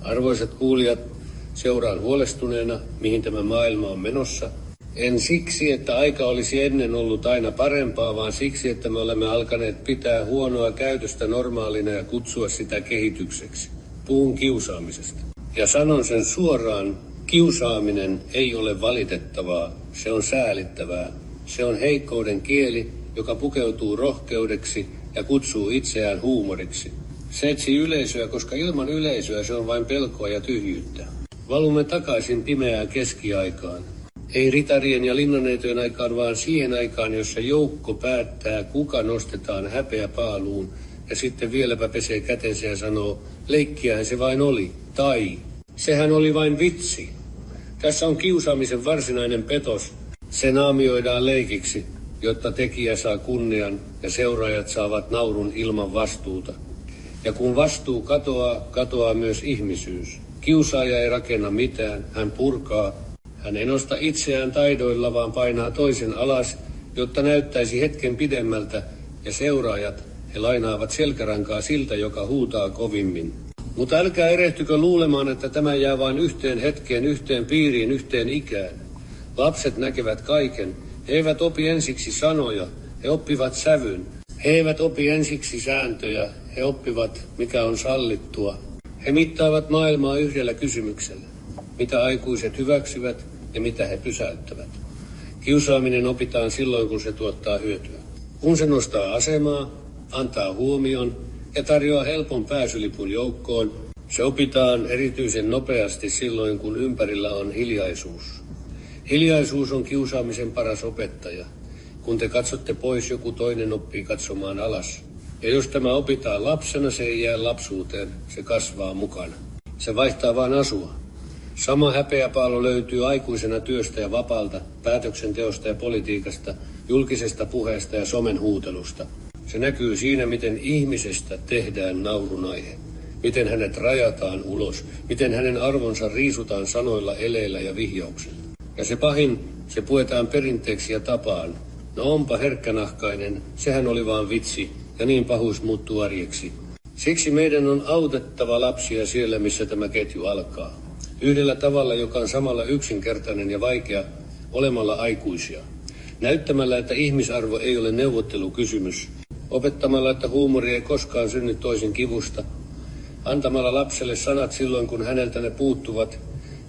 Arvoisat kuulijat, seuraan huolestuneena, mihin tämä maailma on menossa. En siksi, että aika olisi ennen ollut aina parempaa, vaan siksi, että me olemme alkaneet pitää huonoa käytöstä normaalina ja kutsua sitä kehitykseksi. Puhun kiusaamisesta. Ja sanon sen suoraan, kiusaaminen ei ole valitettavaa, se on säälittävää. Se on heikkouden kieli, joka pukeutuu rohkeudeksi ja kutsuu itseään huumoriksi. Se etsii yleisöä, koska ilman yleisöä se on vain pelkoa ja tyhjyyttä. Valumme takaisin pimeään keskiaikaan. Ei ritarien ja linnaneitojen aikaan, vaan siihen aikaan, jossa joukko päättää, kuka nostetaan häpeäpaaluun, ja sitten vieläpä pesee kätensä ja sanoo, leikkiähän se vain oli, tai sehän oli vain vitsi. Tässä on kiusaamisen varsinainen petos. Se naamioidaan leikiksi, jotta tekijä saa kunnian ja seuraajat saavat naurun ilman vastuuta. Ja kun vastuu katoaa, katoaa myös ihmisyys. Kiusaaja ei rakenna mitään, hän purkaa. Hän ei nosta itseään taidoilla, vaan painaa toisen alas, jotta näyttäisi hetken pidemmältä, ja seuraajat, he lainaavat selkärankaa siltä, joka huutaa kovimmin. Mutta älkää erehtykö luulemaan, että tämä jää vain yhteen hetkeen, yhteen piiriin, yhteen ikään. Lapset näkevät kaiken. He eivät opi ensiksi sanoja, he oppivat sävyn. He eivät opi ensiksi sääntöjä, he oppivat, mikä on sallittua. He mittaavat maailmaa yhdellä kysymyksellä. Mitä aikuiset hyväksyvät ja mitä he pysäyttävät. Kiusaaminen opitaan silloin, kun se tuottaa hyötyä. Kun se nostaa asemaa, antaa huomion ja tarjoaa helpon pääsylipun joukkoon, se opitaan erityisen nopeasti silloin, kun ympärillä on hiljaisuus. Hiljaisuus on kiusaamisen paras opettaja. Kun te katsotte pois, joku toinen oppii katsomaan alas. Ja jos tämä opitaan lapsena, se ei jää lapsuuteen, se kasvaa mukana. Se vaihtaa vain asua. Sama häpeäpaalu löytyy aikuisena työstä ja vapaalta, päätöksenteosta ja politiikasta, julkisesta puheesta ja somen huutelusta. Se näkyy siinä, miten ihmisestä tehdään naurunaihe. Miten hänet rajataan ulos, miten hänen arvonsa riisutaan sanoilla, eleillä ja vihjauksilla. Ja se pahin, se puetaan perinteeksi ja tapaan. No onpa herkkänahkainen, sehän oli vaan vitsi, ja niin pahuus muuttuu arjeksi. Siksi meidän on autettava lapsia siellä, missä tämä ketju alkaa. Yhdellä tavalla, joka on samalla yksinkertainen ja vaikea, olemalla aikuisia. Näyttämällä, että ihmisarvo ei ole neuvottelukysymys. Opettamalla, että huumori ei koskaan synny toisen kivusta. Antamalla lapselle sanat silloin, kun häneltä ne puuttuvat,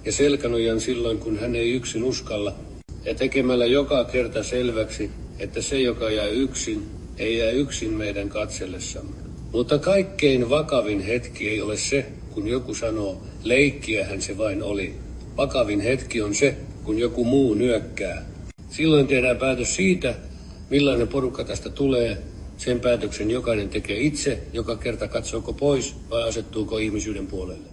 ja selkänojan silloin, kun hän ei yksin uskalla. Ja tekemällä joka kerta selväksi, että se, joka jää yksin, ei jää yksin meidän katsellessamme. Mutta kaikkein vakavin hetki ei ole se, kun joku sanoo, leikkiähän se vain oli. Vakavin hetki on se, kun joku muu nyökkää. Silloin tehdään päätös siitä, millainen porukka tästä tulee. Sen päätöksen jokainen tekee itse, joka kerta katsooko pois vai asettuuko ihmisyyden puolelle.